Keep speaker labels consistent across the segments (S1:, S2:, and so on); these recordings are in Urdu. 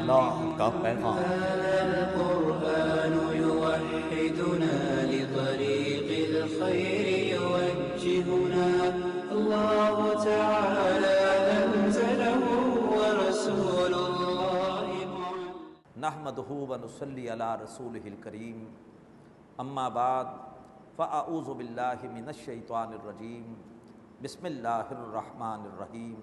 S1: اللہ کا پیغام۔
S2: هذا القرآن يوحدنا لطريق الخير يوجهنا الله تعالى أنزله ورسول الله
S1: نحمدہ ونصلی علی رسولہ الکریم، اما بعد فاعوذ باللہ من الشیطان الرجیم، بسم اللہ الرحمن الرحیم۔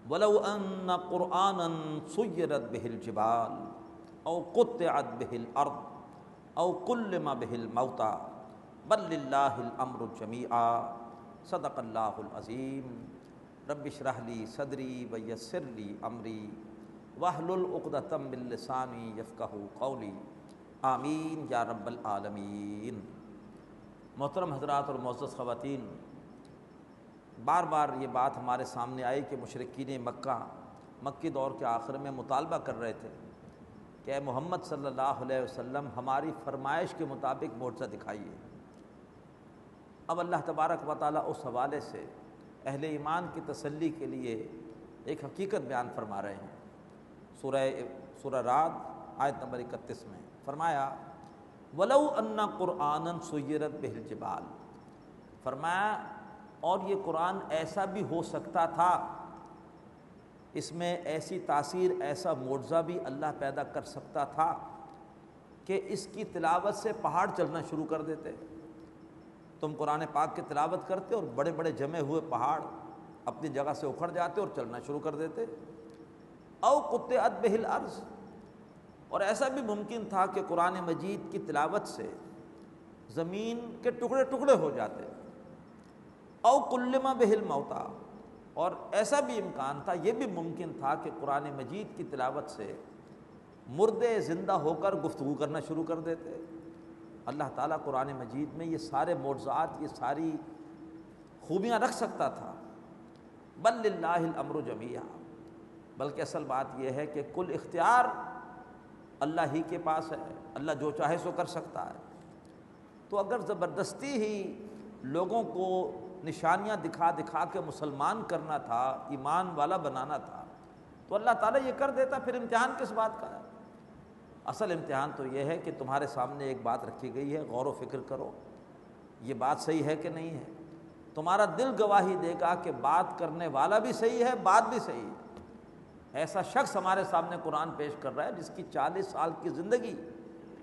S1: ولو ان قرآنا سیرت بہ الجبال او قطعت بہ الارض او کلم بہ الموتى بل للہ الامر جمیعا صدق اللہ العظیم۔ رب اشرح لی صدری ویسر لی امری واحلل عقدۃ من لسانی یفقہوا قولی، آمین یا رب العالمین۔ محترم حضرات اور معزز خواتین، بار بار یہ بات ہمارے سامنے آئی کہ مشرکین مکی دور کے آخر میں مطالبہ کر رہے تھے کہ اے محمد صلی اللہ علیہ وسلم ہماری فرمائش کے مطابق معجزہ دکھائیے۔ اب اللہ تبارک و تعالیٰ اس حوالے سے اہل ایمان کی تسلی کے لیے ایک حقیقت بیان فرما رہے ہیں۔ سورہ رعد آیت نمبر 31 میں فرمایا وَلَوْ أَنَّ قُرْآنًا سُيِّرَتْ بِهِ الْجِبَالِ، فرمایا اور یہ قرآن ایسا بھی ہو سکتا تھا، اس میں ایسی تاثیر، ایسا معجزہ بھی اللہ پیدا کر سکتا تھا کہ اس کی تلاوت سے پہاڑ چلنا شروع کر دیتے۔ تم قرآن پاک کی تلاوت کرتے اور بڑے بڑے جمے ہوئے پہاڑ اپنی جگہ سے اکھڑ جاتے اور چلنا شروع کر دیتے۔ او قطعت بہ الارض، اور ایسا بھی ممکن تھا کہ قرآن مجید کی تلاوت سے زمین کے ٹکڑے ٹکڑے ہو جاتے۔ او کلم بہ الموتى، اور ایسا بھی امکان تھا، یہ بھی ممکن تھا کہ قرآن مجید کی تلاوت سے مردے زندہ ہو کر گفتگو کرنا شروع کر دیتے۔ اللہ تعالیٰ قرآن مجید میں یہ سارے معجزات، یہ ساری خوبیاں رکھ سکتا تھا۔ بل للہ الامر جمیعا، بلکہ اصل بات یہ ہے کہ کل اختیار اللہ ہی کے پاس ہے، اللہ جو چاہے سو کر سکتا ہے۔ تو اگر زبردستی ہی لوگوں کو نشانیاں دکھا دکھا کے مسلمان کرنا تھا، ایمان والا بنانا تھا، تو اللہ تعالیٰ یہ کر دیتا، پھر امتحان کس بات کا ہے؟ اصل امتحان تو یہ ہے کہ تمہارے سامنے ایک بات رکھی گئی ہے، غور و فکر کرو، یہ بات صحیح ہے کہ نہیں ہے۔ تمہارا دل گواہی دے گا کہ بات کرنے والا بھی صحیح ہے، بات بھی صحیح ہے۔ ایسا شخص ہمارے سامنے قرآن پیش کر رہا ہے جس کی 40 سال کی زندگی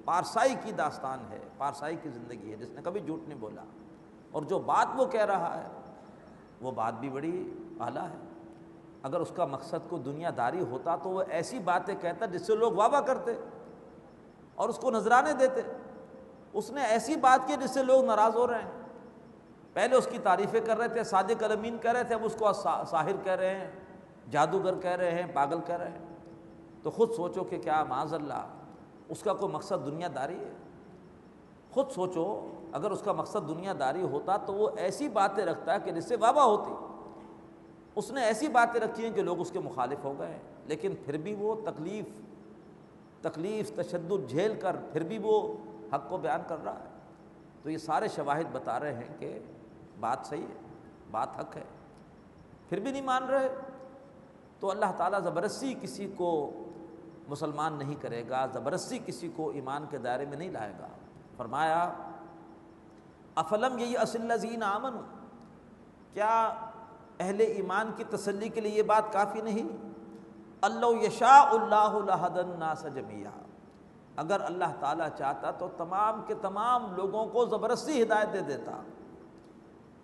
S1: پارسائی کی داستان ہے، پارسائی کی زندگی ہے، جس نے کبھی جھوٹ نہیں بولا، اور جو بات وہ کہہ رہا ہے وہ بات بھی بڑی اعلیٰ ہے۔ اگر اس کا مقصد کو دنیا داری ہوتا تو وہ ایسی باتیں کہتا جس سے لوگ واہ واہ کرتے اور اس کو نذرانے دیتے۔ اس نے ایسی بات کی جس سے لوگ ناراض ہو رہے ہیں۔ پہلے اس کی تعریفیں کر رہے تھے، صادق الامین کہہ رہے تھے، اب اس کو ساحر کہہ رہے ہیں، جادوگر کہہ رہے ہیں، پاگل کہہ رہے ہیں۔ تو خود سوچو کہ کیا معاذ اللہ اس کا کوئی مقصد دنیا داری ہے؟ خود سوچو، اگر اس کا مقصد دنیا داری ہوتا تو وہ ایسی باتیں رکھتا ہے کہ جس سے واہ واہ ہوتی۔ اس نے ایسی باتیں رکھی ہیں کہ لوگ اس کے مخالف ہو گئے ہیں، لیکن پھر بھی وہ تکلیف تشدد جھیل کر پھر بھی وہ حق کو بیان کر رہا ہے۔ تو یہ سارے شواہد بتا رہے ہیں کہ بات صحیح ہے، بات حق ہے، پھر بھی نہیں مان رہے۔ تو اللہ تعالیٰ زبردستی کسی کو مسلمان نہیں کرے گا، زبردستی کسی کو ایمان کے دائرے میں نہیں لائے گا۔ فرمایا افلم ییأس الذین آمنوا، کیا اہل ایمان کی تسلی کے لیے یہ بات کافی نہیں؟ اللہ یشاء اللہ لہدی الناس جمیعا، اگر اللہ تعالیٰ چاہتا تو تمام کے تمام لوگوں کو زبردستی ہدایت دے دیتا۔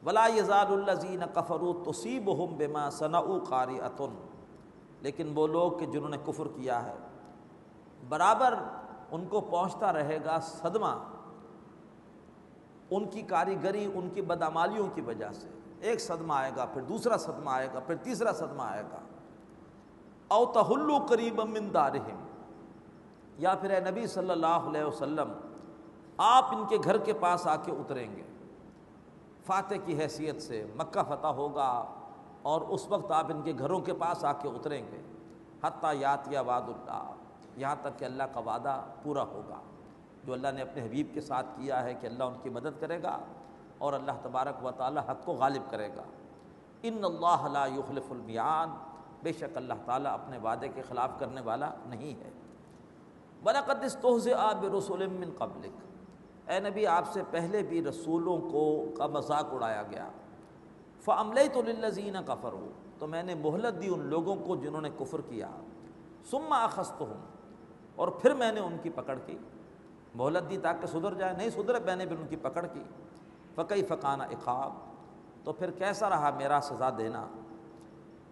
S1: ولا یزال الذین کفروا تصیبہم بما صنعوا قارعۃ، لیکن وہ لوگ کہ جنہوں نے کفر کیا ہے برابر ان کو پہنچتا رہے گا صدمہ، ان کی کاریگری، ان کی بدعمالیوں کی وجہ سے۔ ایک صدمہ آئے گا، پھر دوسرا صدمہ آئے گا، پھر تیسرا صدمہ آئے گا۔ او تحل قریبا من دارہم، یا پھر اے نبی صلی اللہ علیہ وسلم آپ ان کے گھر کے پاس آ کے اتریں گے فاتح کی حیثیت سے، مکہ فتح ہوگا اور اس وقت آپ ان کے گھروں کے پاس آ کے اتریں گے۔ حتیٰ یاتی وعد اللہ، یہاں تک کہ اللہ کا وعدہ پورا ہوگا جو اللہ نے اپنے حبیب کے ساتھ کیا ہے کہ اللہ ان کی مدد کرے گا اور اللہ تبارک و تعالی حق کو غالب کرے گا۔ ان اللہ لا یخلف المیعاد، بے شک اللہ تعالیٰ اپنے وعدے کے خلاف کرنے والا نہیں ہے۔ وَلَقَدِ اسْتُهْزِئَ بِرُسُلٍ مِّن قَبْلِكَ، اے نبی آپ سے پہلے بھی رسولوں کا مذاق اڑایا گیا۔ فَأَمْلَيْتُ لِلَّذِينَ كَفَرُوا، تو میں نے مہلت دی ان لوگوں کو جنہوں نے کفر کیا۔ ثُمَّ أَخَذْتُهُمْ، اور پھر میں نے ان کی پکڑ کی، مہلت دی تاکہ سدھر جائے، نہیں سدھرے میں نے پھر ان کی پکڑ کی۔ فَكَيْفَ كَانَ عِقَابِ، تو پھر کیسا رہا میرا سزا دینا۔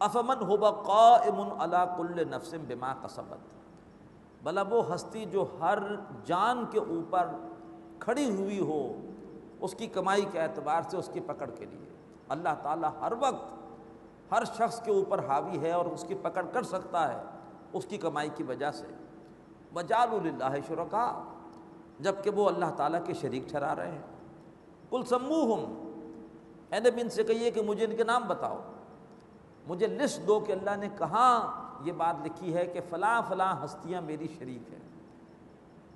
S1: أَفَمَنْ هُوَ قَائِمٌ عَلَى كُلِّ نَفْسٍ بِمَا كَسَبَتْ، بھلا وہ ہستی جو ہر جان کے اوپر کھڑی ہوئی ہو اس کی کمائی کے اعتبار سے اس کی پکڑ کے لیے، اللہ تعالیٰ ہر وقت ہر شخص کے اوپر حاوی ہے اور اس کی پکڑ کر سکتا ہے اس کی کمائی کی وجہ سے۔ وَجَعَلُوا لِلَّهِ شُرَكَاءَ، جبکہ وہ اللہ تعالیٰ کے شریک ٹھہرا رہے ہیں۔ قُلْ سَمُّوهُمْ، اے نبی ان سے کہیے کہ مجھے ان کے نام بتاؤ، مجھے لسٹ دو کہ اللہ نے کہاں یہ بات لکھی ہے کہ فلاں فلاں ہستیاں میری شریک ہیں،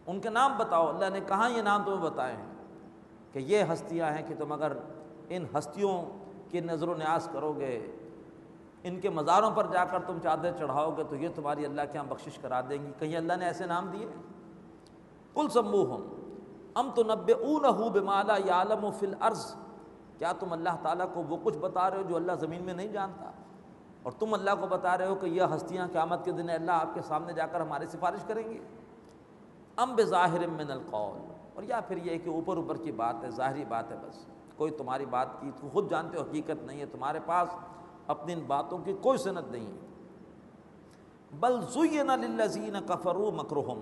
S1: ان کے نام بتاؤ، اللہ نے کہاں یہ نام تمہیں بتائے ہیں کہ یہ ہستیاں ہیں کہ تم اگر ان ہستیوں کی نظر و نیاز کرو گے، ان کے مزاروں پر جا کر تم چادر چڑھاؤ گے تو یہ تمہاری اللہ کے ہاں بخشش کرا دیں گی، کہیں اللہ نے ایسے نام دیے؟ قُلْ سَمُّوهُمْ أَمْ تُنَبِّئُونَهُ بِمَا لَا يَعْلَمُ فِي الْأَرْضِ، کیا تم اللہ تعالیٰ کو وہ کچھ بتا رہے ہو جو اللہ زمین میں نہیں جانتا، اور تم اللہ کو بتا رہے ہو کہ یہ ہستیاں قیامت کے دن اللہ آپ کے سامنے جا کر ہماری سفارش کریں گی؟ ام بظاہر من القول، اور یا پھر یہ کہ اوپر اوپر کی بات ہے، ظاہری بات ہے، بس کوئی تمہاری بات کی تو خود جانتے ہو حقیقت نہیں ہے، تمہارے پاس اپنی ان باتوں کی کوئی سند نہیں ہے۔ بل زین للذین کفروا مکرہم،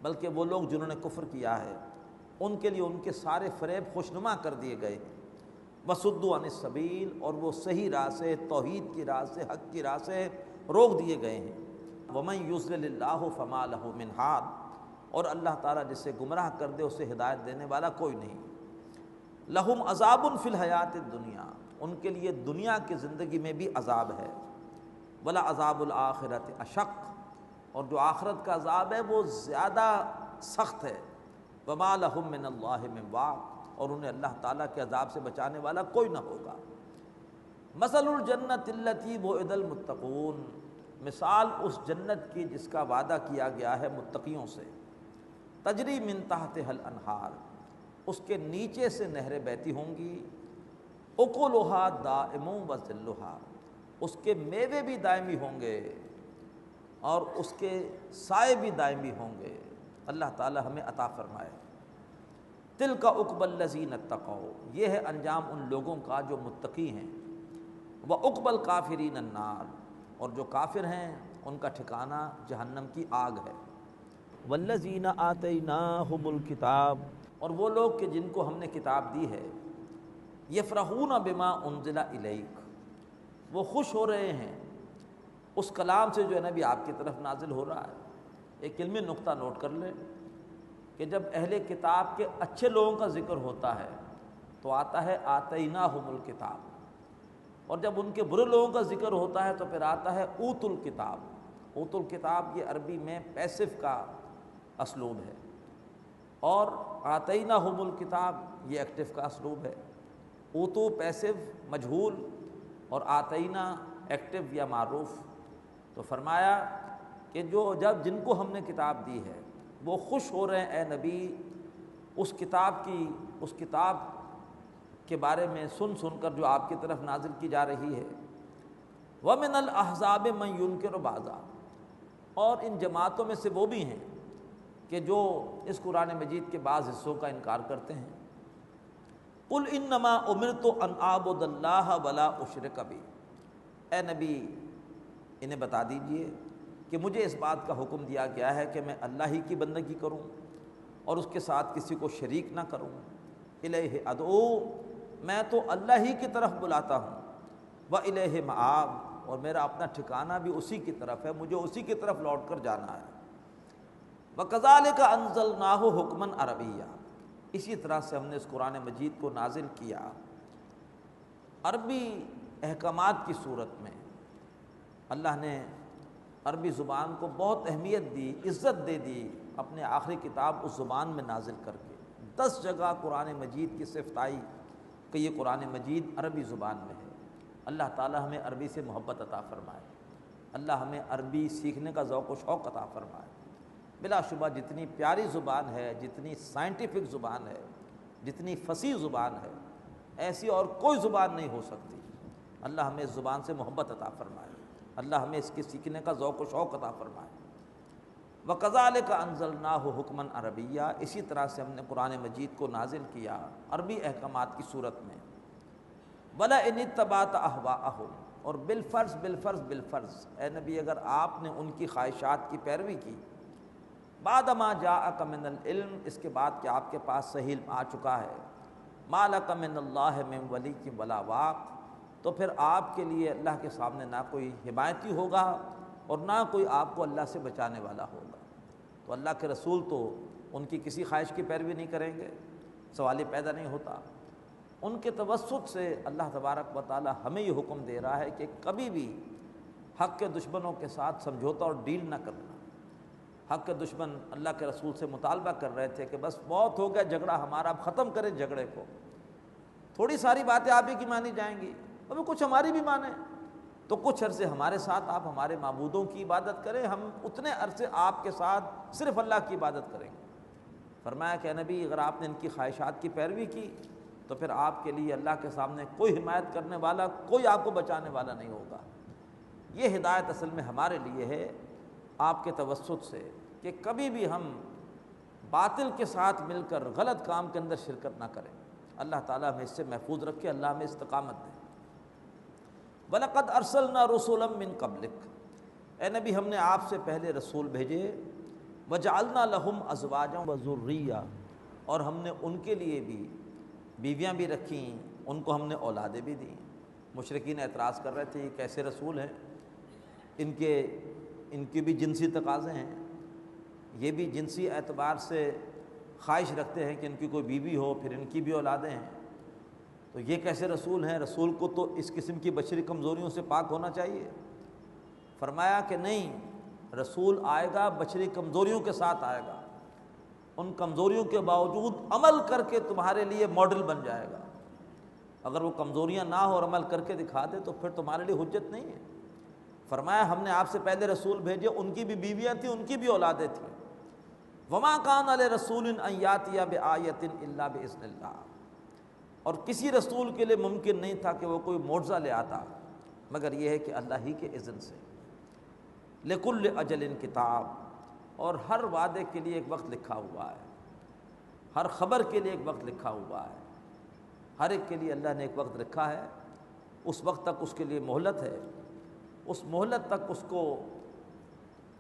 S1: بلکہ وہ لوگ جنہوں نے کفر کیا ہے ان کے لیے ان کے سارے فریب خوشنما کر دیے گئے، وصدوا عن السبیل، اور وہ صحیح راہ سے، توحید کی راہ سے، حق کی راہ سے روک دیے گئے ہیں۔ ومن یضلل اللہ فما لہ من ہاد، اور اللہ تعالیٰ جسے گمراہ کر دے اسے ہدایت دینے والا کوئی نہیں۔ لہم عذاب فی الحیات الدنیا، ان کے لیے دنیا کی زندگی میں بھی عذاب ہے، ولا عذاب الآخرۃ اشق، اور جو آخرت کا عذاب ہے وہ زیادہ سخت ہے۔ وما لہم من اللہ من واق، اور انہیں اللہ تعالیٰ کے عذاب سے بچانے والا کوئی نہ ہوگا۔ مثل الجنت التی وعد المتقون، مثال اس جنت کی جس کا وعدہ کیا گیا ہے متقیوں سے، تجری من تحتها الانہار، اس کے نیچے سے نہریں بہتی ہوں گی، اکلها دائم وظلها، اس کے میوے بھی دائمی ہوں گے اور اس کے سائے بھی دائمی ہوں گے، اللہ تعالی ہمیں عطا فرمائے۔ تلک عقبی الذین اتقوا، یہ ہے انجام ان لوگوں کا جو متقی ہیں، وعقبی الکافرین النار، اور جو کافر ہیں ان کا ٹھکانہ جہنم کی آگ ہے۔ والذین آتیناہم الکتاب، اور وہ لوگ کہ جن کو ہم نے کتاب دی ہے، یفرحون بما انزل الیک، وہ خوش ہو رہے ہیں اس کلام سے جو ہے نبی آپ کی طرف نازل ہو رہا ہے۔ ایک علمی نقطہ نوٹ کر لیں کہ جب اہل کتاب کے اچھے لوگوں کا ذکر ہوتا ہے تو آتا ہے آتیناہم الکتاب، اور جب ان کے برے لوگوں کا ذکر ہوتا ہے تو پھر آتا ہے اوت الکتاب۔ اوت الکتاب یہ عربی میں پیسو کا اسلوب ہے، اور آتیناہم الکتاب یہ ایکٹیو کا اسلوب ہے۔ اوتو پیسو مجہول اور آتینا ایکٹیو یا معروف۔ تو فرمایا کہ جب جن کو ہم نے کتاب دی ہے وہ خوش ہو رہے ہیں اے نبی اس کتاب کے بارے میں سن کر جو آپ کی طرف نازل کی جا رہی ہے۔ وَمِنَ الْأَحْزَابِ مَن يُنْكِرُ بَعْضًا، اور ان جماعتوں میں سے وہ بھی ہیں کہ جو اس قرآن مجید کے بعض حصوں کا انکار کرتے ہیں۔ قُلْ إِنَّمَا أُمِرْتُ أَنْ أَعْبُدَ اللَّهَ وَلَا أُشْرِكَ بِهِ، اے نبی انہیں بتا دیجئے کہ مجھے اس بات کا حکم دیا گیا ہے کہ میں اللہ ہی کی بندگی کروں اور اس کے ساتھ کسی کو شریک نہ کروں۔ الیہ ادعو، میں تو اللہ ہی کی طرف بلاتا ہوں، وَإِلَيْهِ مَآب، اور میرا اپنا ٹھکانہ بھی اسی کی طرف ہے، مجھے اسی کی طرف لوٹ کر جانا ہے۔ وَكَذَلِكَ أَنزَلْنَاهُ حُكْمًا عَرَبِيًّا، اسی طرح سے ہم نے اس قرآن مجید کو نازل کیا عربی احکامات کی صورت میں۔ اللہ نے عربی زبان کو بہت اہمیت دی، عزت دے دی اپنے آخری کتاب اس زبان میں نازل کر کے۔ 10 جگہ قرآن مجید کی صفت آئی کہ یہ قرآن مجید عربی زبان میں ہے۔ اللہ تعالی ہمیں عربی سے محبت عطا فرمائے۔ اللہ ہمیں عربی سیکھنے کا ذوق و شوق عطا فرمائے۔ بلا شبہ جتنی پیاری زبان ہے، جتنی سائنٹیفک زبان ہے، جتنی فصیح زبان ہے، ایسی اور کوئی زبان نہیں ہو سکتی۔ اللہ ہمیں اس زبان سے محبت عطا فرمائے، اللہ ہمیں اس کے سیکھنے کا ذوق و شوق عطا فرمائے۔ وَكَذَلِكَ أَنزَلْنَاهُ حُكْمًا عَرَبِيًّا، اسی طرح سے ہم نے قرآن مجید کو نازل کیا عربی احکامات کی صورت میں۔ وَلَئِنِ اتَّبَعْتَ أَهْوَاءَهُمْ، اور بالفرض اے نبی اگر آپ نے ان کی خواہشات کی پیروی کی، بعد ما جاءک من العلم، اس کے بعد کہ آپ کے پاس صحیح علم آ چکا ہے، ما لک من اللہ من ولی ولا واق، تو پھر آپ کے لیے اللہ کے سامنے نہ کوئی حمایتی ہوگا اور نہ کوئی آپ کو اللہ سے بچانے والا ہوگا۔ تو اللہ کے رسول تو ان کی کسی خواہش کی پیروی نہیں کریں گے، سوال ہی پیدا نہیں ہوتا۔ ان کے توسط سے اللہ تبارک و تعالی ہمیں یہ حکم دے رہا ہے کہ کبھی بھی حق کے دشمنوں کے ساتھ سمجھوتا اور ڈیل نہ کرنا۔ حق کے دشمن اللہ کے رسول سے مطالبہ کر رہے تھے کہ بس بہت ہو گیا جھگڑا ہمارا، اب ختم کریں جھگڑے کو، تھوڑی ساری باتیں آپ ہی کی مانی جائیں گی، ابھی کچھ ہماری بھی مانیں، تو کچھ عرصے ہمارے ساتھ آپ ہمارے معبودوں کی عبادت کریں، ہم اتنے عرصے آپ کے ساتھ صرف اللہ کی عبادت کریں گے۔ فرمایا کہ نبی اگر آپ نے ان کی خواہشات کی پیروی کی تو پھر آپ کے لیے اللہ کے سامنے کوئی حمایت کرنے والا، کوئی آپ کو بچانے والا نہیں ہوگا۔ یہ ہدایت اصل میں ہمارے لیے ہے آپ کے توسط سے کہ کبھی بھی ہم باطل کے ساتھ مل کر غلط کام کے اندر شرکت نہ کریں۔ اللہ تعالیٰ ہمیں اس سے محفوظ رکھے، اللہ ہمیں استقامت دے۔ وَلَقَدْ أَرْسَلْنَا رُسُلًا مِّن قَبْلِكَ، اے نبی ہم نے آپ سے پہلے رسول بھیجے، وَجَعَلْنَا لَهُمْ أَزْوَاجًا وَذُرِّيَّةً، اور ہم نے ان کے لیے بھی بیویاں بھی رکھیں، ان کو ہم نے اولادیں بھی دیں۔ مشرکین اعتراض کر رہے تھے یہ کیسے رسول ہیں، ان کے بھی جنسی تقاضے ہیں، یہ بھی جنسی اعتبار سے خواہش رکھتے ہیں کہ ان کی کوئی بیوی ہو، پھر ان کی بھی اولادیں ہیں، تو یہ کیسے رسول ہیں؟ رسول کو تو اس قسم کی بشری کمزوریوں سے پاک ہونا چاہیے۔ فرمایا کہ نہیں، رسول آئے گا بشری کمزوریوں کے ساتھ آئے گا، ان کمزوریوں کے باوجود عمل کر کے تمہارے لیے ماڈل بن جائے گا۔ اگر وہ کمزوریاں نہ ہو اور عمل کر کے دکھا دے تو پھر تمہارے لیے حجت نہیں ہے۔ فرمایا ہم نے آپ سے پہلے رسول بھیجے، ان کی بھی بیویاں تھیں، ان کی بھی اولادیں تھیں۔ وما کان لرسول ان یاتی بآیۃ الا باذن اللہ، اور کسی رسول کے لیے ممکن نہیں تھا کہ وہ کوئی معجزہ لے آتا مگر یہ ہے کہ اللہ ہی کے اذن سے۔ لکل اجل کتاب، اور ہر وعدے کے لیے ایک وقت لکھا ہوا ہے، ہر خبر کے لیے ایک وقت لکھا ہوا ہے، ہر ایک کے لیے اللہ نے ایک وقت رکھا ہے، اس وقت تک اس کے لیے مہلت ہے، اس مہلت تک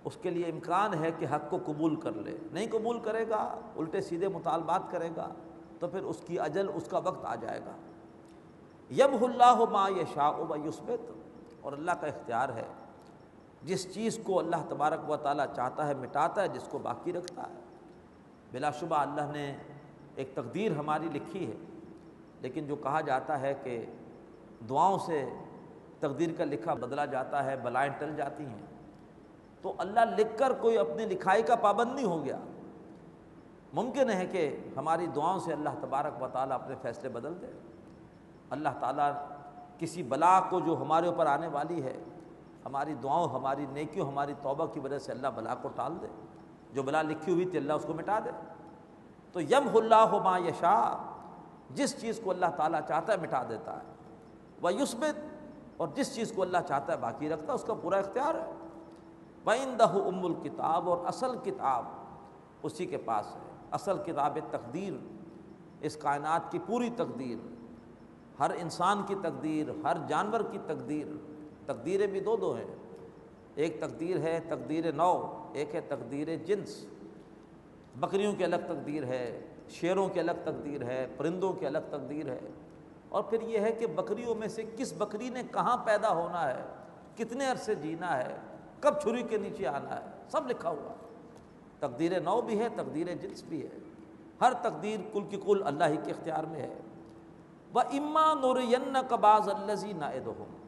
S1: اس کے لیے امکان ہے کہ حق کو قبول کر لے۔ نہیں قبول کرے گا، الٹے سیدھے مطالبات کرے گا تو پھر اس کی اجل، اس کا وقت آ جائے گا۔ یمحو اللہ ما یشاء ویثبت، اور اللہ کا اختیار ہے، جس چیز کو اللہ تبارک و تعالیٰ چاہتا ہے مٹاتا ہے، جس کو باقی رکھتا ہے۔ بلا شبہ اللہ نے ایک تقدیر ہماری لکھی ہے، لیکن جو کہا جاتا ہے کہ دعاؤں سے تقدیر کا لکھا بدلا جاتا ہے، بلائیں ٹل جاتی ہیں، تو اللہ لکھ کر کوئی اپنی لکھائی کا پابند نہیں ہو گیا۔ ممکن ہے کہ ہماری دعاؤں سے اللہ تبارک و تعالیٰ اپنے فیصلے بدل دے۔ اللہ تعالیٰ کسی بلا کو جو ہمارے اوپر آنے والی ہے، ہماری دعاؤں، ہماری نیکیوں، ہماری توبہ کی وجہ سے اللہ بلا کو ٹال دے، جو بلا لکھی ہوئی تھی اللہ اس کو مٹا دے۔ تو یمحو اللہ ما یشاء، جس چیز کو اللہ تعالیٰ چاہتا ہے مٹا دیتا ہے، ویثبت، اور جس چیز کو اللہ چاہتا ہے باقی رکھتا ہے، اس کا پورا اختیار ہے۔ وَعِندَهُ أُمُّ الْكِتَابِ، اور اصل کتاب اسی کے پاس ہے، اصل کتاب تقدیر، اس کائنات کی پوری تقدیر، ہر انسان کی تقدیر، ہر جانور کی تقدیر۔ تقدیریں بھی دو ہیں، ایک تقدیر ہے تقدیر نو، ایک ہے تقدیر جنس۔ بکریوں کی الگ تقدیر ہے، شیروں کی الگ تقدیر ہے، پرندوں کی الگ تقدیر ہے، اور پھر یہ ہے کہ بکریوں میں سے کس بکری نے کہاں پیدا ہونا ہے، کتنے عرصے جینا ہے، کب چھری کے نیچے آنا ہے، سب لکھا ہوا ہے۔ تقدیر نو بھی ہے، تقدیر جنس بھی ہے، ہر تقدیر کل کی کل اللہ ہی کے اختیار میں ہے۔ وَإِمَّا نُرِيَنَّكَ بَعْضَ الَّذِي نَعِدُهُمْ،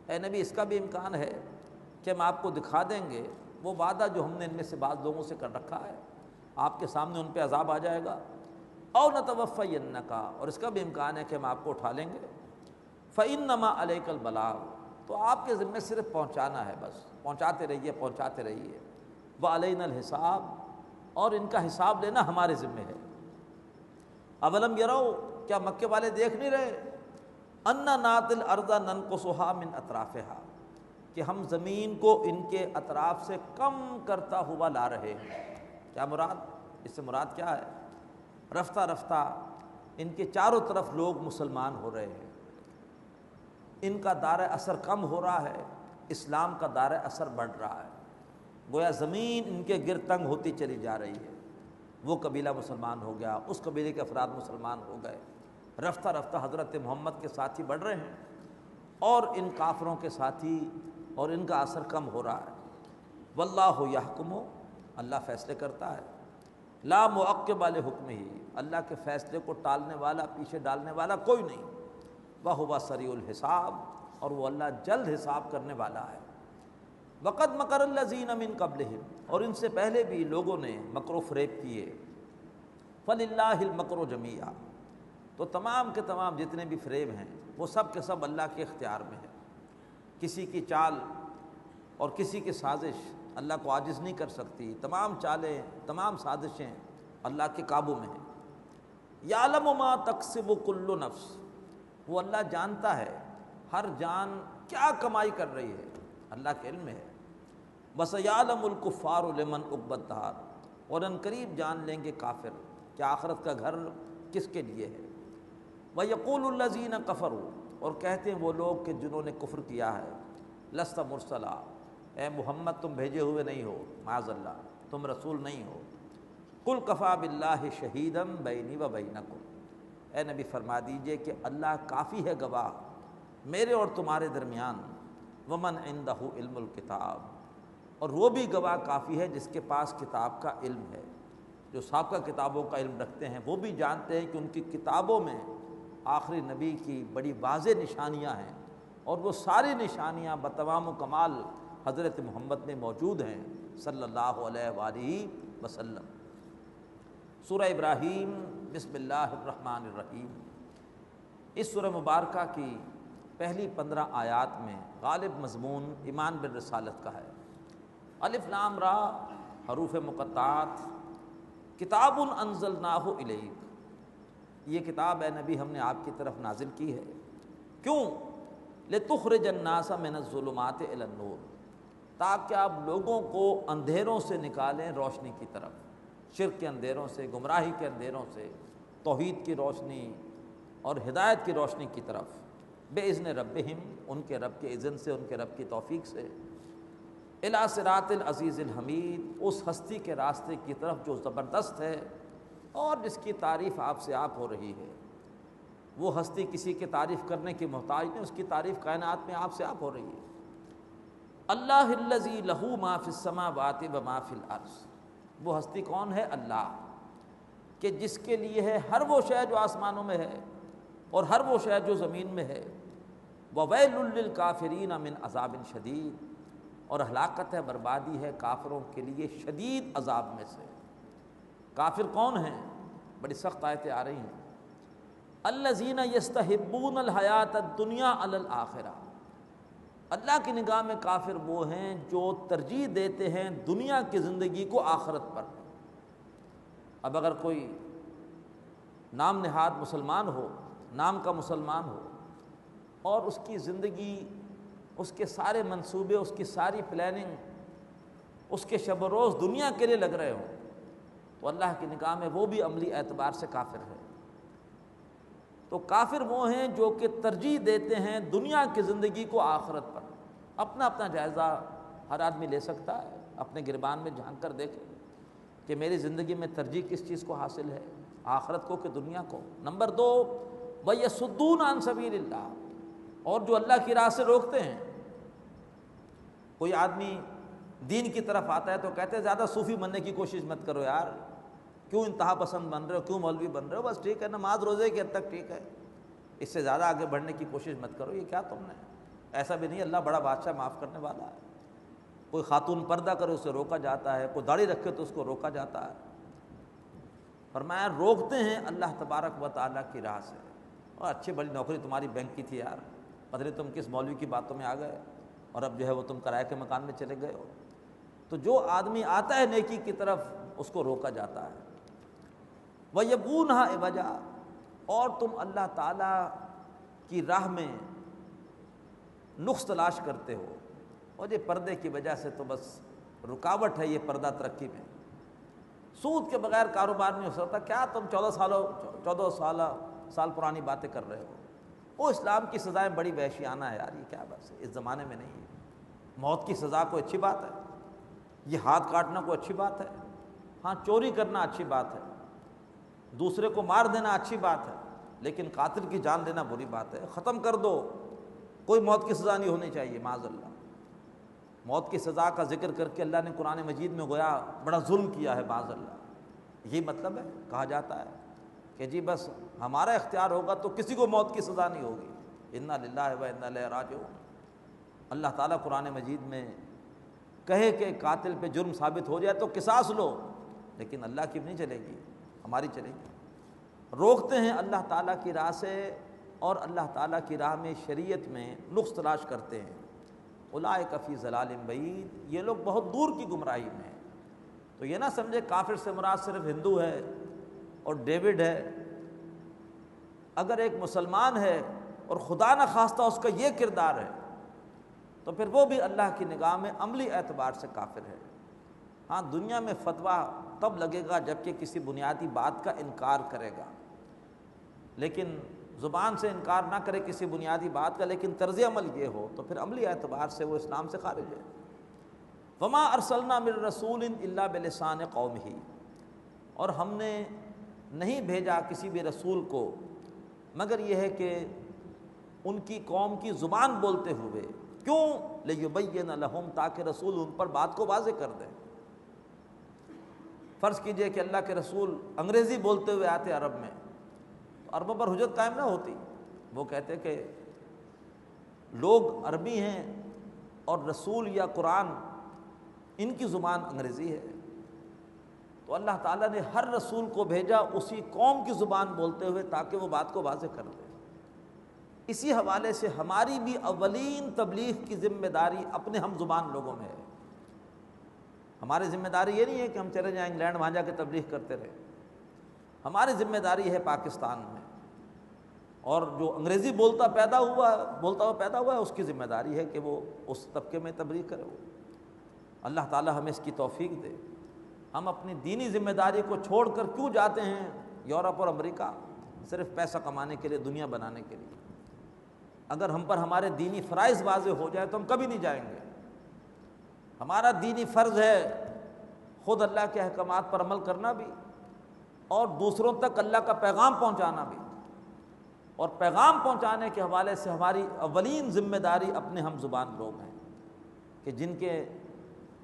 S1: اے نبی اس کا بھی امکان ہے کہ ہم آپ کو دکھا دیں گے وہ وعدہ جو ہم نے ان میں سے بعض لوگوں سے کر رکھا ہے، آپ کے سامنے ان پہ عذاب آ جائے گا۔ اَوْ نَتَوَفَّيَنَّكَ، اور اس کا بھی امکان ہے کہ ہم آپ کو اٹھا لیں گے۔ فَإِنَّمَا عَلَيْكَ الْبَلَاغُ، تو آپ کے ذمے صرف پہنچانا ہے، بس پہنچاتے رہیے پہنچاتے رہیے۔ وعلینا الحساب، اور ان کا حساب لینا ہمارے ذمے ہے۔ اولم یرو، کیا مکے والے دیکھ نہیں رہے؟ انا ناتی الارض ننقصها من اطرافها، کہ ہم زمین کو ان کے اطراف سے کم کرتا ہوا لا رہے ہیں۔ کیا مراد؟ اس سے مراد کیا ہے؟ رفتہ رفتہ ان کے چاروں طرف لوگ مسلمان ہو رہے ہیں، ان کا دائرہ اثر کم ہو رہا ہے، اسلام کا دائرہ اثر بڑھ رہا ہے، گویا زمین ان کے گرد تنگ ہوتی چلی جا رہی ہے۔ وہ قبیلہ مسلمان ہو گیا، اس قبیلے کے افراد مسلمان ہو گئے، رفتہ رفتہ حضرت محمد کے ساتھی بڑھ رہے ہیں، اور ان کافروں کے ساتھی اور ان کا اثر کم ہو رہا ہے۔ واللہ یحکم، اللہ فیصلے کرتا ہے، لا معقب لحکمہ، اللہ کے فیصلے کو ٹالنے والا، پیچھے ڈالنے والا کوئی نہیں۔ وہو سریع الحساب، اور وہ اللہ جلد حساب کرنے والا ہے۔ وقد مکر الذین من قبلہم، اور ان سے پہلے بھی لوگوں نے مکر و فریب کیے۔ فللہ المکر جمیعا، تو تمام کے تمام جتنے بھی فریب ہیں وہ سب کے سب اللہ کے اختیار میں ہے۔ کسی کی چال اور کسی کی سازش اللہ کو عاجز نہیں کر سکتی، تمام چالیں تمام سازشیں اللہ کے قابو میں ہیں۔ یعلم ما تکسب کل نفس، وہ اللہ جانتا ہے ہر جان کیا کمائی کر رہی ہے، اللہ کے علم میں ہے۔ وَسَيَعْلَمُ الْكُفَّارُ لِمَنْ عُقْبَى الدَّارِ، اور ان قریب جان لیں گے کافر کہ آخرت کا گھر کس کے لیے ہے۔ وَيَقُولُ الَّذِينَ كَفَرُوا، اور کہتے ہیں وہ لوگ کہ جنہوں نے کفر کیا ہے، لَسْتَ مُرْسَلًا، اے محمد تم بھیجے ہوئے نہیں ہو، معاذ اللہ تم رسول نہیں ہو۔ قُلْ كَفَىٰ بِاللَّهِ شَهِيدًا بَيْنِي وَبَيْنَكُمْ، اے نبی فرما دیجئے کہ اللہ کافی ہے گواہ میرے اور تمہارے درمیان۔ وَمَنْ عِندَهُ عِلْمُ الْكِتَابِ، اور وہ بھی گواہ کافی ہے جس کے پاس کتاب کا علم ہے۔ جو سابقہ کتابوں کا علم رکھتے ہیں وہ بھی جانتے ہیں کہ ان کی کتابوں میں آخری نبی کی بڑی واضح نشانیاں ہیں، اور وہ ساری نشانیاں بتمام و کمال حضرت محمد میں موجود ہیں صلی اللہ علیہ وآلہ وسلم۔ سورہ ابراہیم، بسم اللہ الرحمن الرحیم، اس سورہ مبارکہ کی پہلی 15 آیات میں غالب مضمون ایمان بالرسالت کا ہے۔ الف لام را، حروف مقطعات، کتاب انزلناہ الیک، یہ کتاب اے نبی ہم نے آپ کی طرف نازل کی ہے۔ کیوں؟ لتخرج الناس من الظلمات الی النور، تاکہ آپ لوگوں کو اندھیروں سے نکالیں روشنی کی طرف، شرک کے اندھیروں سے، گمراہی کے اندھیروں سے توحید کی روشنی اور ہدایت کی روشنی کی طرف، بِإِذْنِ رَبِّهِمْ، ان کے رب کے اذن سے، ان کے رب کی توفیق سے، اِلَىٰ صِرَاطِ الْعَزِیزِ الْحَمِیدِ، اس ہستی کے راستے کی طرف جو زبردست ہے اور جس کی تعریف آپ سے آپ ہو رہی ہے۔ وہ ہستی کسی کی تعریف کرنے کی محتاج نہیں، اس کی تعریف کائنات میں آپ سے آپ ہو رہی ہے۔ اللہ الذی لہ ما فی السماوات و ما فی الارض، وہ ہستی کون ہے؟ اللہ، کہ جس کے لیے ہے ہر وہ شے جو آسمانوں میں ہے اور ہر وہ شے جو زمین میں ہے۔ وَوَيْلٌ لِّلْكَافِرِينَ مِنْ عَذَابٍ شَدِيدٍ، اور ہلاکت ہے، بربادی ہے کافروں کے لیے شدید عذاب میں سے۔ کافر کون ہیں؟ بڑی سخت آیتیں آ رہی ہیں۔ الذین یستحبون الحیات الدنیا علی الآخرہ، اللہ کی نگاہ میں کافر وہ ہیں جو ترجیح دیتے ہیں دنیا کی زندگی کو آخرت پر۔ اب اگر کوئی نام نہاد مسلمان ہو، نام کا مسلمان ہو، اور اس کی زندگی، اس کے سارے منصوبے، اس کی ساری پلاننگ، اس کے شب و روز دنیا کے لیے لگ رہے ہوں، تو اللہ کی نگاہ میں وہ بھی عملی اعتبار سے کافر ہے۔ تو کافر وہ ہیں جو کہ ترجیح دیتے ہیں دنیا کی زندگی کو آخرت پر۔ اپنا اپنا جائزہ ہر آدمی لے سکتا ہے، اپنے گربان میں جھانک کر دیکھے کہ میری زندگی میں ترجیح کس چیز کو حاصل ہے، آخرت کو کہ دنیا کو۔ نمبر 2، وَيَصُدُّونَ عَن سَبِيلِ اللَّهِ، اور جو اللہ کی راہ سے روکتے ہیں۔ کوئی آدمی دین کی طرف آتا ہے تو کہتے ہیں زیادہ صوفی بننے کی کوشش مت کرو یار، کیوں انتہا پسند بن رہے ہو، کیوں مولوی بن رہے ہو، بس ٹھیک ہے، نماز روزے کی حد تک ٹھیک ہے، اس سے زیادہ آگے بڑھنے کی کوشش مت کرو۔ یہ کیا تم نے؟ ایسا بھی نہیں، اللہ بڑا بادشاہ معاف کرنے والا ہے۔ کوئی خاتون پردہ کرے اسے روکا جاتا ہے، کوئی داڑھی رکھے تو اس کو روکا جاتا ہے۔ فرمایا روکتے ہیں اللہ تبارک و تعالیٰ کی راہ سے۔ اور اچھی بڑی نوکری تمہاری بینک کی تھی یار، پتہ نہیں تم کس مولوی کی باتوں میں آ گئے اور اب جو ہے وہ تم کرائے کے مکان میں چلے گئے ہو۔ تو جو آدمی آتا ہے نیکی کی طرف اس کو روکا جاتا ہے۔ وَيَبْغُونَهَا عِوَجًا، اور تم اللہ تعالیٰ کی راہ میں نقص تلاش کرتے ہو، اور یہ پردے کی وجہ سے تو بس رکاوٹ ہے یہ پردہ ترقی میں۔ سود کے بغیر کاروبار نہیں ہو سکتا۔ کیا تم 14 سال پرانی باتیں کر رہے ہو؟ وہ اسلام کی سزائیں بڑی وحشیانہ ہے یار، یہ کیا بات ہے، اس زمانے میں نہیں ہے۔ موت کی سزا کوئی اچھی بات ہے؟ یہ ہاتھ کاٹنا کوئی اچھی بات ہے؟ ہاں چوری کرنا اچھی بات ہے، دوسرے کو مار دینا اچھی بات ہے، لیکن قاتل کی جان لینا بری بات ہے۔ ختم کر دو، کوئی موت کی سزا نہیں ہونی چاہیے، معاذ اللہ۔ موت کی سزا کا ذکر کر کے اللہ نے قرآن مجید میں گویا بڑا ظلم کیا ہے، معاذ اللہ۔ یہی مطلب ہے، کہا جاتا ہے کہ جی بس ہمارا اختیار ہوگا تو کسی کو موت کی سزا نہیں ہوگی۔ انا للہ و انا الیہ راجعون۔ اللہ تعالیٰ قرآن مجید میں کہے کہ قاتل پہ جرم ثابت ہو جائے تو قصاص لو، لیکن اللہ کی نہیں چلے گی، ہماری چلے گی۔ روکتے ہیں اللہ تعالیٰ کی راہ سے، اور اللہ تعالیٰ کی راہ میں شریعت میں نقص تلاش کرتے ہیں۔ اولئک فی ضلال بعید، یہ لوگ بہت دور کی گمراہی میں ہیں۔ تو یہ نہ سمجھے کافر سے مراد صرف ہندو ہے اور ڈیوڈ ہے۔ اگر ایک مسلمان ہے اور خدا نہ خواستہ اس کا یہ کردار ہے تو پھر وہ بھی اللہ کی نگاہ میں عملی اعتبار سے کافر ہے۔ ہاں دنیا میں فتویٰ تب لگے گا جب کہ کسی بنیادی بات کا انکار کرے گا، لیکن زبان سے انکار نہ کرے کسی بنیادی بات کا، لیکن طرز عمل یہ ہو تو پھر عملی اعتبار سے وہ اسلام سے خارج ہے۔ وما ارسلنا من رسول الا بلسان قومہ، اور ہم نے نہیں بھیجا کسی بھی رسول کو مگر یہ ہے کہ ان کی قوم کی زبان بولتے ہوئے۔ کیوں؟ لیبین لہم، تاکہ رسول ان پر بات کو واضح کر دیں۔ فرض کیجئے کہ اللہ کے رسول انگریزی بولتے ہوئے آتے عرب میں، تو عربوں پر حجت قائم نہ ہوتی۔ وہ کہتے کہ لوگ عربی ہیں اور رسول یا قرآن ان کی زبان انگریزی ہے، تو اللہ تعالیٰ نے ہر رسول کو بھیجا اسی قوم کی زبان بولتے ہوئے تاکہ وہ بات کو واضح کر دے۔ اسی حوالے سے ہماری بھی اولین تبلیغ کی ذمہ داری اپنے ہم زبان لوگوں میں ہے۔ ہماری ذمہ داری یہ نہیں ہے کہ ہم چلے جائیں انگلینڈ وہاں جا کے تبلیغ کرتے رہے۔ ہماری ذمہ داری ہے پاکستان میں، اور جو انگریزی بولتا ہوا پیدا ہوا ہے اس کی ذمہ داری ہے کہ وہ اس طبقے میں تبلیغ کرے۔ وہ اللہ تعالی ہمیں اس کی توفیق دے۔ ہم اپنی دینی ذمہ داری کو چھوڑ کر کیوں جاتے ہیں یورپ اور امریکہ؟ صرف پیسہ کمانے کے لیے، دنیا بنانے کے لیے۔ اگر ہم پر ہمارے دینی فرائض واضح ہو جائے تو ہم کبھی نہیں جائیں گے۔ ہمارا دینی فرض ہے خود اللہ کے احکامات پر عمل کرنا بھی، اور دوسروں تک اللہ کا پیغام پہنچانا بھی۔ اور پیغام پہنچانے کے حوالے سے ہماری اولین ذمہ داری اپنے ہم زبان لوگ ہیں، کہ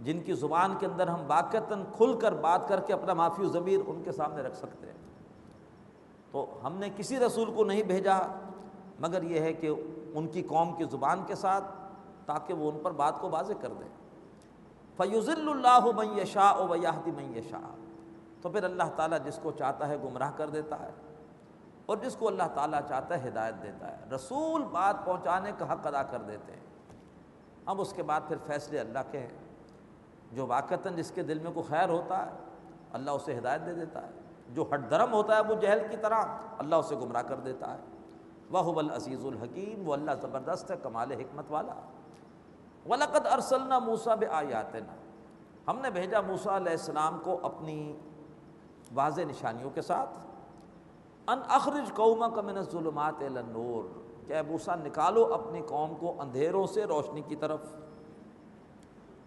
S1: جن کی زبان کے اندر ہم واقعتاً کھل کر بات کر کے اپنا معافی و ضمیر ان کے سامنے رکھ سکتے ہیں۔ تو ہم نے کسی رسول کو نہیں بھیجا مگر یہ ہے کہ ان کی قوم کی زبان کے ساتھ، تاکہ وہ ان پر بات کو واضح کر دیں۔ فَيُضِلُّ اللَّهُ مَن يَشَاءُ وَيَهْدِي مَن يَشَاءُ، تو پھر اللہ تعالیٰ جس کو چاہتا ہے گمراہ کر دیتا ہے، اور جس کو اللہ تعالیٰ چاہتا ہے ہدایت دیتا ہے۔ رسول بات پہنچانے کا حق ادا کر دیتے ہیں، اب اس کے بعد پھر فیصلے اللہ کے ہیں۔ جو واقعتاً جس کے دل میں کوئی خیر ہوتا ہے اللہ اسے ہدایت دے دیتا ہے، جو ہٹ درم ہوتا ہے ابو جہل کی طرح اللہ اسے گمراہ کر دیتا ہے۔ وَهُوَ الْعَزِيزُ الْحَكِيمُ، وہ اللہ زبردست ہے، کمال حکمت والا۔ وَلَقَدْ أَرْسَلْنَا مُوسَىٰ بِآيَاتِنَا، ہم نے بھیجا موسیٰ علیہ السلام کو اپنی واضح نشانیوں کے ساتھ۔ ان اخرج قومک من الظلمات الی النور، کہ اے موسیٰ نکالو اپنی قوم کو اندھیروں سے روشنی کی طرف۔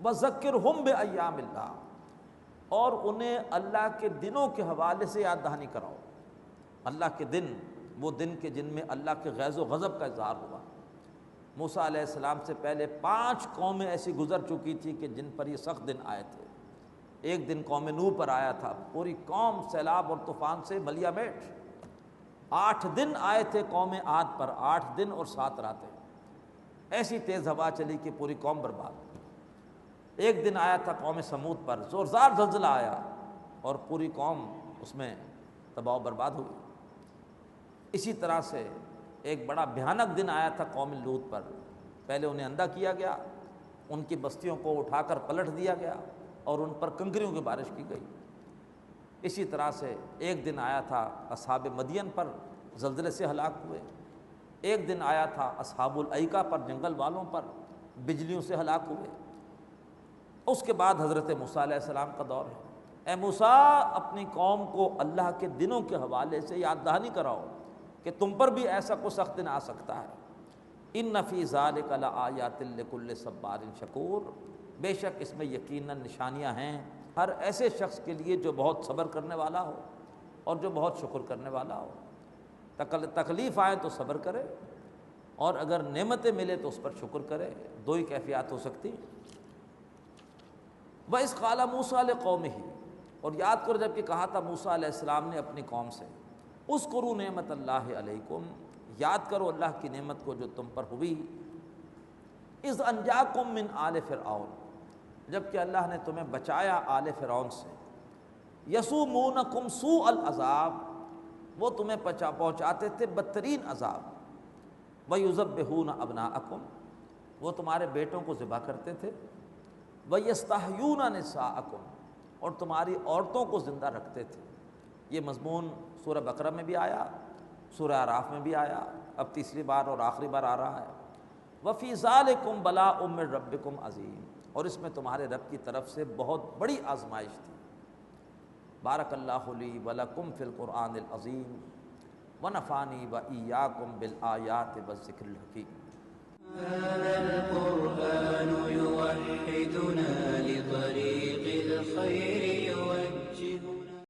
S1: وذکرہم بایام اللہ، اور انہیں اللہ کے دنوں کے حوالے سے یاد دہانی کراؤ۔ اللہ کے دن، وہ دن کے جن میں اللہ کے غیظ و غضب کا اظہار ہوا۔ موسیٰ علیہ السلام سے پہلے 5 قومیں ایسی گزر چکی تھی کہ جن پر یہ سخت دن آئے تھے۔ ایک دن قوم نوح پر آیا تھا، پوری قوم سیلاب اور طوفان سے ملیا میٹ۔ 8 دن آئے تھے قوم عاد پر، 8 دن اور 7 راتیں، ایسی تیز ہوا چلی کہ پوری قوم برباد۔ ایک دن آیا تھا قوم سمود پر، زوردار زلزلہ آیا اور پوری قوم اس میں تباہ و برباد ہوئی۔ اسی طرح سے ایک بڑا بھیانک دن آیا تھا قوم لوط پر. پہلے انہیں اندھا کیا گیا، ان کی بستیوں کو اٹھا کر پلٹ دیا گیا اور ان پر کنکریوں کی بارش کی گئی. اسی طرح سے ایک دن آیا تھا اصحاب مدین پر، زلزلے سے ہلاک ہوئے. ایک دن آیا تھا اصحاب الایکہ پر، جنگل والوں پر، بجلیوں سے ہلاک ہوئے. اس کے بعد حضرت موسیٰ علیہ السلام کا دور ہے. اے موسیٰ، اپنی قوم کو اللہ کے دنوں کے حوالے سے یاد دہانی کراؤ کہ تم پر بھی ایسا کوئی سخت دن آ سکتا ہے. ان فی ذلک لآیات لکل صبار شکور، بے شک اس میں یقیناً نشانیاں ہیں ہر ایسے شخص کے لیے جو بہت صبر کرنے والا ہو اور جو بہت شکر کرنے والا ہو. تکلیف آئے تو صبر کرے، اور اگر نعمتیں ملے تو اس پر شکر کرے. دو ہی کیفیات ہو سکتی ہیں. وَإِذْ قَالَ مُوسَىٰ لِقَوْمِهِ، اور یاد کرو جب کہ کہا تھا موسیٰ علیہ السلام نے اپنی قوم سے، اذکروا نعمت اللہ علیکم، یاد کرو اللہ کی نعمت کو جو تم پر ہوئی. اذ انجاکم من آل فرعون، جب کہ اللہ نے تمہیں بچایا آل فرعون سے. یسومونکم سوء العذاب، وہ تمہیں پہنچاتے تھے بدترین عذاب. ویذبحون ابناءکم، وہ تمہارے بیٹوں کو ذبح کرتے تھے. ویستحیون نساءکم، اور تمہاری عورتوں کو زندہ رکھتے تھے. یہ مضمون سورہ بقرہ میں بھی آیا، سورہ اعراف میں بھی آیا، اب تیسری بار اور آخری بار آ رہا ہے. وفی ذالکم بلاء من ربکم عظیم، اور اس میں تمہارے رب کی طرف سے بہت بڑی آزمائش تھی. بارک اللہ لی ولکم فی القرآن العظیم ونفعنی وإیاکم بالآیات والذکر الحکیم.
S2: هذا القرآن يوحدنا لطريق الخير